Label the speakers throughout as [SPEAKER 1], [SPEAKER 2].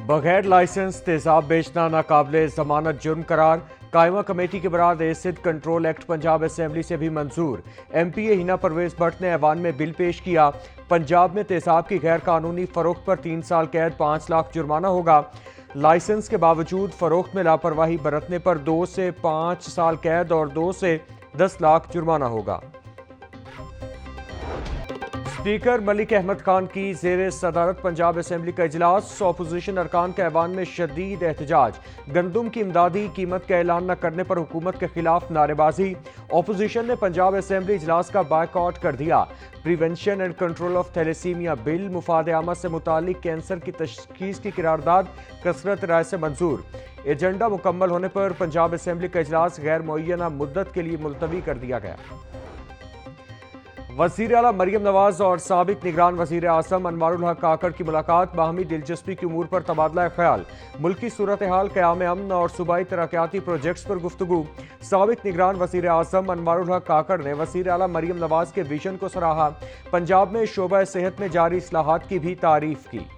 [SPEAKER 1] बगैर लाइसेंस तेजाब बेचना नाकाबिले जमानत जुर्म करार। कायमा कमेटी के बराद acid control act Punjab assembly से भी मंजूर। एमपीए हिना परवेज भट्ट ने ऐवान में बिल पेश किया। पंजाब में तेजाब की गैर कानूनी फरोख्त पर 3 साल कैद 5 लाख जुर्माना होगा। लाइसेंस के बावजूद फरोख्त में लापरवाही बरतने पर 2 से 5 साल कैद और 2 से 10 लाख जुर्माना होगा। स्पीकर मलिक अहमद खान की ज़ेर सदारत पंजाब असेंबली का इजलास। अपोजिशन अरकान के ऐवान में शदीद एहतजाज। गंदुम की इमदादी कीमत का ऐलान न करने पर हुकूमत के खिलाफ नारेबाजी। अपोजिशन ने पंजाब असेंबली इजलास का बायकॉट कर दिया। Prevention and control of thalassaemia bill मुफाद आमा से मुतालिक कैंसर की तशखीस की करारदाद कसरत राय से मंजूर। एजेंडा मुकम्मल होने पर पंजाब असेंबली का इजलास गैर मुअय्यना मुद्दत के लिए मुलतवी कर दिया गया। वज़ीर आला मरियम नवाज और साबिक निगरान वज़ीर आज़म अनवारुल हक काकड़ की मुलाकात। बाहमी दिलचस्पी की उमूर पर तबादला ख्याल। मुल्की सूरत हाल, क़याम अमन और सूबाई तरक्याती प्रोजेक्ट्स पर गुफ्तगू। साबिक निगरान वज़ीर आज़म अनवारुल हक काकड़ ने वज़ीर आला मरियम नवाज के विजन को सराहा। पंजाब में शोबा सेहत में जारी इस्लाहात की भी तारीफ की।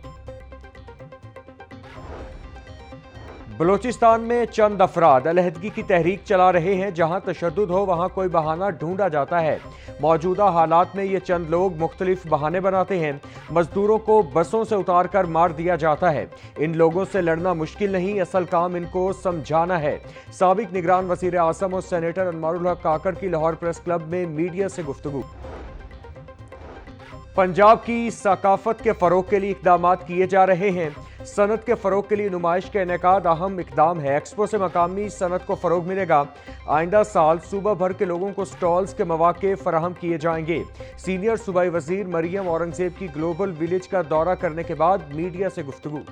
[SPEAKER 1] बलोचिस्तान में चंद अफराद अलहदगी की तहरीक चला रहे हैं। जहां तशद्दुद हो वहां कोई बहाना ढूंढा जाता है। मौजूदा हालात में ये चंद लोग मुख्तलिफ बहाने बनाते हैं। मजदूरों को बसों से उतार कर मार दिया जाता है। इन लोगों से लड़ना मुश्किल नहीं, असल काम इनको समझाना है। साबिक निगरान वज़ीर आज़म और सेनेटर अनवारुल हक काकड़ की लाहौर प्रेस क्लब में मीडिया से गुफ्तगू। पंजाब की सकाफत के फरोग के लिए इकदाम किए जा रहे हैं। सनत के फरोग के लिए नुमाइश का इनेकाद अहम इकदाम है। एक्सपो से मकामी सनत को फरोग मिलेगा। आइंदा साल सूबा भर के लोगों को स्टॉल्स के मौके फराहम किए जाएंगे। सीनियर सूबाई वजीर मरियम औरंगजेब की ग्लोबल विलेज का दौरा करने के बाद मीडिया से गुफ्तगू।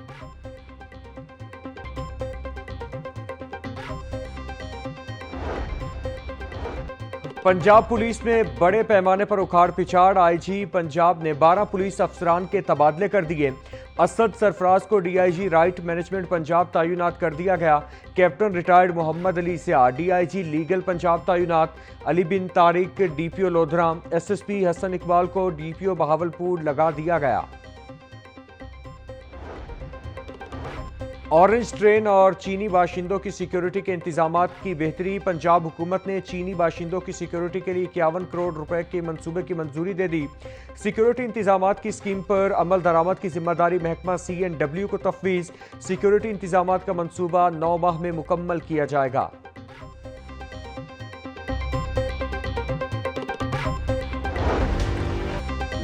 [SPEAKER 1] पंजाब पुलिस में बड़े पैमाने पर उखाड़ पिछाड़। आईजी पंजाब ने 12 पुलिस अफसरान के तबादले कर दिए। असद सरफराज को डीआईजी राइट मैनेजमेंट पंजाब तैनात कर दिया गया। Captain retired Mohammad Ali Siya DIG legal Punjab तैनात। अली बिन तारिक डीपीओ लोधरा। एसएसपी हसन इकबाल को डीपीओ बहावलपुर लगा दिया गया। ऑरेंज ट्रेन और चीनी बाशिंदों की सिक्योरिटी के इंतजामात की बेहतरी। पंजाब हुकूमत ने चीनी बाशिंदों की सिक्योरिटी के लिए 51 करोड़ रुपए के मंसूबे की मंजूरी दे दी। सिक्योरिटी इंतजामात की स्कीम पर अमल दरामद की जिम्मेदारी महकमा CNW को तफवीज। सिक्योरिटी इंतजामात का मंसूबा 9 माह में मुकम्मल किया जाएगा।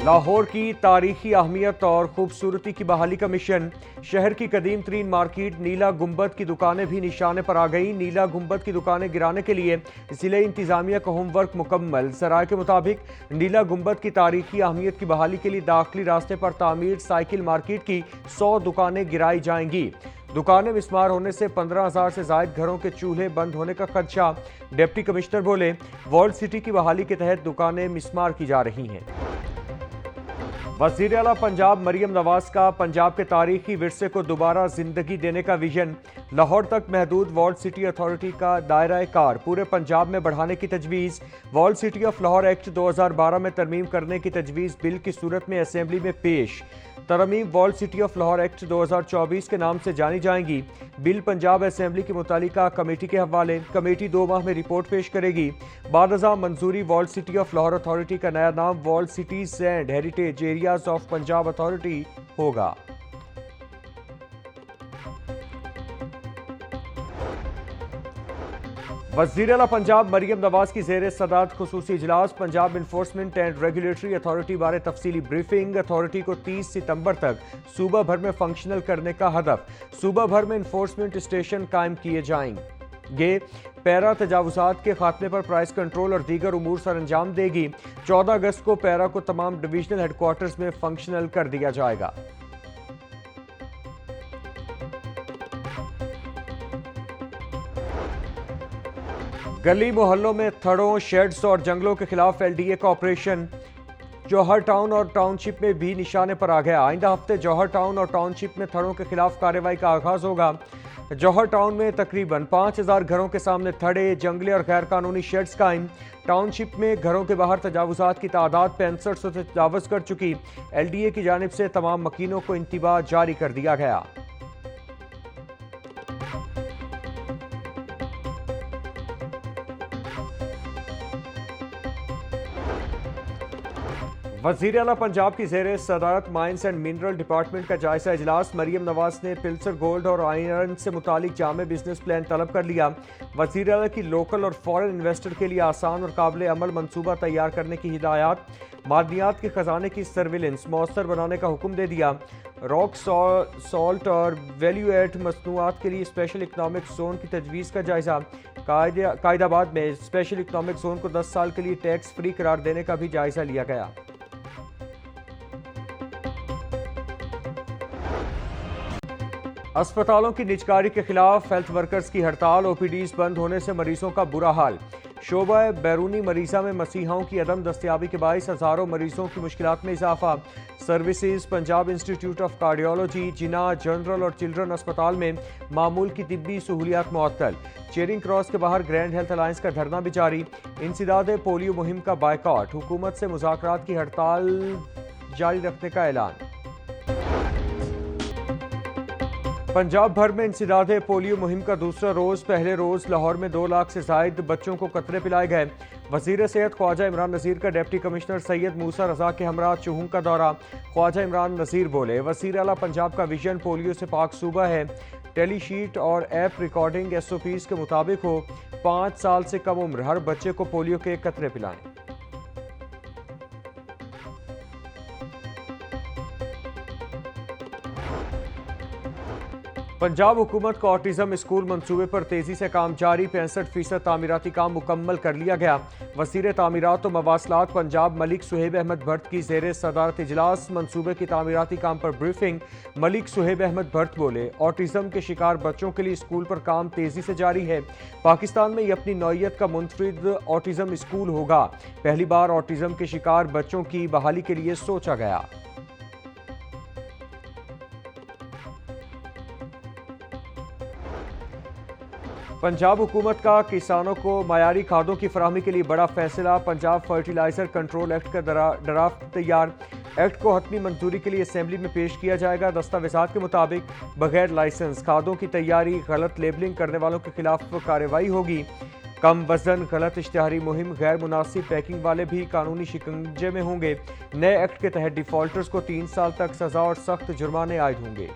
[SPEAKER 1] लाहौर की तारीखी अहमियत और खूबसूरती की बहाली का मिशन। शहर की कदीम तरीन मार्केट नीला गुंबद की दुकानें भी निशाने पर आ गई। नीला गुंबद की दुकानें गिराने के लिए जिले इंतजामिया का होमवर्क मुकम्मल। सराय के मुताबिक नीला गुंबद की तारीखी अहमियत की बहाली के लिए दाखिली रास्ते पर तामीर साइकिल मार्केट की 100 दुकानें गिराई जाएंगी। दुकानें मिस्मार होने से 15,000 से जायद घरों के चूल्हे बंद होने का खदशा। डिप्टी कमिश्नर बोले, वर्ल्ड सिटी की बहाली के तहत दुकानें मिस्मार की जा रही हैं। वज़ीर आला पंजाब मरियम नवाज का पंजाब के तारीखी विरसे को दोबारा जिंदगी देने का विजन। लाहौर तक महदूद वर्ल्ड सिटी अथॉरिटी का दायरा कार पूरे पंजाब में बढ़ाने की तजवीज़। World city of Lahore act 2012 में तरमीम करने की तजवीज़ बिल की सूरत में असेंबली में पेश। तरमीम world city of Lahore act 2024 के नाम से जानी जाएंगी। बिल पंजाब असेंबली की मुतालिका कमेटी के हवाले। कमेटी 2 माह में रिपोर्ट पेश करेगी। बाद अज़ां मंजूरी world city of Lahore authority का नया नाम world cities and heritage areas of Punjab authority होगा। वज़ीर आला पंजाब मरियम नवाज की ज़ेर सदारत खुसूसी इजलास। Punjab enforcement and regulatory authority बारे तफसीली ब्रीफिंग। अथॉरिटी को 30 सितंबर तक सूबा भर में फंक्शनल करने का हदफ। सूबा भर में इन्फोर्समेंट स्टेशन कायम किए जाएंगे। पैरा तजावुजात के खात्मे पर प्राइस कंट्रोल और दीगर उमूर सर अंजाम देगी। 14 अगस्त को पैरा को तमाम डिवीजनल हेडक्वार्टर्स में फंक्शनल कर दिया जाएगा। गली मोहल्लों में थड़ों, शेड्स और जंगलों के खिलाफ LDA का ऑपरेशन। जौहर टाउन और टाउनशिप में भी निशाने पर आ गया। आइंदा हफ्ते जौहर टाउन और टाउनशिप में थड़ों के खिलाफ कार्रवाई का आगाज होगा। जौहर टाउन में तकरीबन 5000 घरों के सामने थड़े, जंगले और गैर कानूनी शेड्स कायम। टाउनशिप में घरों के बाहर तजावुजात की तादाद 6500 से तजावज़ कर चुकी। LDA की जानिब से तमाम मकीनों को इंतबाह जारी कर दिया गया। वज़ीर आला पंजाब की ज़ेर सदारत माइंस एंड मिनरल डिपार्टमेंट का जायजा इजलास। मरियम नवाज ने पिल्सर गोल्ड और आयरन से मुतालिक जामे बिजनेस प्लान तलब कर लिया। वज़ीर आला की लोकल और फॉरेन इन्वेस्टर के लिए आसान और काबिल अमल मनसूबा तैयार करने की हिदायत। मादनियात के खजाने की सर्विलेंस मौसर बनाने का हुक्म दे दिया। रॉक सॉल्ट और वैल्यू एड मसनूआत के लिए स्पेशल इकनॉमिक जोन की तजवीज़ का जायजा। कायदाबाद में स्पेशल इकनॉमिक जोन को 10 साल के लिए टैक्स फ्री करार देने का भी जायजा लिया गया। अस्पतालों की निजकारी के खिलाफ हेल्थ वर्कर्स की हड़ताल। ओपीडीज बंद होने से मरीजों का बुरा हाल। शोबा बैरूनी मरीजा में मसीहाओं की अदम दस्तयाबी के बायस हजारों मरीजों की मुश्किलात में इजाफा। Services Punjab institute of cardiology, Jinnah, general और चिल्ड्रन अस्पताल में मामूल की तिब्बी सहूलियात मुअत्तल। चेरिंग क्रॉस के बाहर ग्रैंड हेल्थ अलायंस का धरना भी जारी। इंसदाद पोलियो मुहिम का बायकॉट। हुकूमत से मुज़ाकरात की हड़ताल जारी रखने का ऐलान। पंजाब भर में इंसदाद पोलियो मुहिम का दूसरा रोज। पहले रोज लाहौर में 2 लाख से जायद बच्चों को कतरे पिलाए गए। वजीर सेहत ख्वाजा इमरान नज़ीर का डिप्टी कमिश्नर सैयद मूसा रजा के हमरा चुहूं का दौरा। ख्वाजा इमरान नज़ीर बोले, वज़ीर आला पंजाब का विजन पोलियो से पाक सूबा है। टेली शीट और ऐप रिकॉर्डिंग SOPs के मुताबिक हो। 5 साल से कम उम्र हर बच्चे को पोलियो के कतरे पिलाएं। पंजाब हुकूमत का ऑटिज्म स्कूल मंसूबे पर तेजी से काम जारी। 65% तामीराती काम मुकम्मल कर लिया गया। वज़ीर तामीरात और मवासलात पंजाब मलिक सुहेब अहमद भट्ट की ज़ेर सदारत इजलास। मंसूबे की तामीराती काम पर ब्रीफिंग। मलिक सुहेब अहमद भट्ट बोले, ऑटिज्म के शिकार बच्चों के लिए स्कूल पर काम तेजी से जारी है। पाकिस्तान में ये अपनी नौइयत का मुनफरिद ऑटिज्म स्कूल होगा। पहली बार ऑटिज्म के शिकार बच्चों की बहाली के लिए सोचा गया। पंजाब हुकूमत का किसानों को मयारी खादों की फराहमी के लिए बड़ा फैसला। पंजाब फर्टिलाइजर कंट्रोल एक्ट का ड्राफ्ट तैयार। एक्ट को हतमी मंजूरी के लिए असेंबली में पेश किया जाएगा। दस्तावेजात के मुताबिक बगैर लाइसेंस खादों की तैयारी, गलत लेबलिंग करने वालों के खिलाफ कार्रवाई होगी। कम वजन, गलत इश्तिहारी मुहिम, गैर मुनासिब पैकिंग वाले भी कानूनी शिकंजे में होंगे। नए एक्ट के तहत डिफॉल्टर्स को 3 साल तक सजा और सख्त जुर्माने आयद होंगे।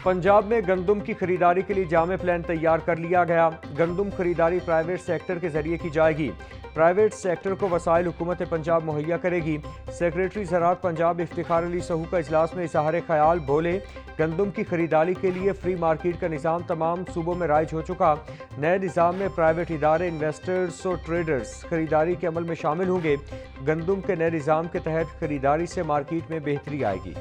[SPEAKER 1] पंजाब में गंदम की खरीदारी के लिए जामे प्लान तैयार कर लिया गया। गंदम खरीदारी प्राइवेट सेक्टर के जरिए की जाएगी। प्राइवेट सेक्टर को वसाइल हुकूमत पंजाब मुहैया करेगी। सेक्रेटरी ज़राअत पंजाब इफ्तिखार अली सहू का इजलास में इज़हार ख्याल बोले, गंदम की खरीदारी के लिए फ्री मार्केट का निज़ाम तमाम सूबों में राइज हो चुका। नए निज़ाम में प्राइवेट इदारे, इन्वेस्टर्स और ट्रेडर्स खरीदारी के अमल में शामिल होंगे। गंदम के नए निज़ाम के तहत खरीदारी से मार्केट में बेहतरी आएगी।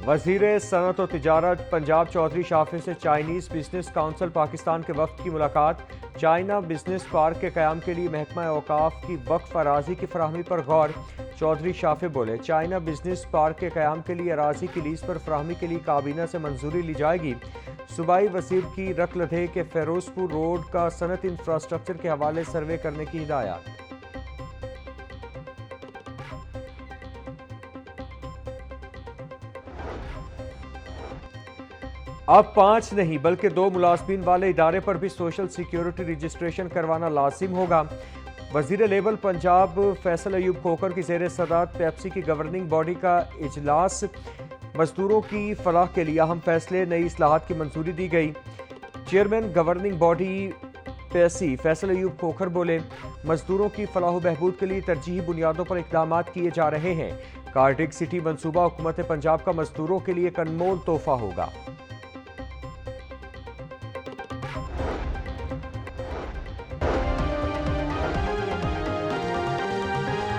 [SPEAKER 1] वज़ीर सनअत और तिजारत पंजाब चौधरी शाफिर से चाइनीज़ बिजनेस काउंसिल पाकिस्तान के वफ़द की मुलाकात। चाइना बिजनेस पार्क के क़याम के लिए महकमा औकाफ की वक्फ अराजी की फराहमी पर गौर। चौधरी शाफिर बोले, चाइना बिजनेस पार्क के क़याम के लिए अराजी की लीज पर फराहमी के लिए काबीना से मंजूरी ली जाएगी। सूबाई वज़ीर की रकलधे के फेरोजपुर रोड का सनत इंफ्रास्ट्रक्चर के हवाले सर्वे करने की हिदायत। अब 5 नहीं बल्कि 2 मुलाजमीन वाले इदारे पर भी सोशल सिक्योरिटी रजिस्ट्रेशन करवाना लाजिम होगा। वज़ीर लेवल पंजाब फैसल अयूब खोखर की ज़ेर सदारत पेप्सी की गवर्निंग बॉडी का इजलास। मजदूरों की फलाह के लिए अहम फैसले, नई इस्लाहात की मंजूरी दी गई। Chairman governing body Pepsi Faisal Ayub Khokhar बोले, मजदूरों की फलाह बहबूद के लिए तरजीही बुनियादों पर इक़दाम किए जा रहे हैं। कार्डिक सिटी मंसूबा हुकूमत पंजाब का मजदूरों के लिए एक अनमोल तोहफा होगा।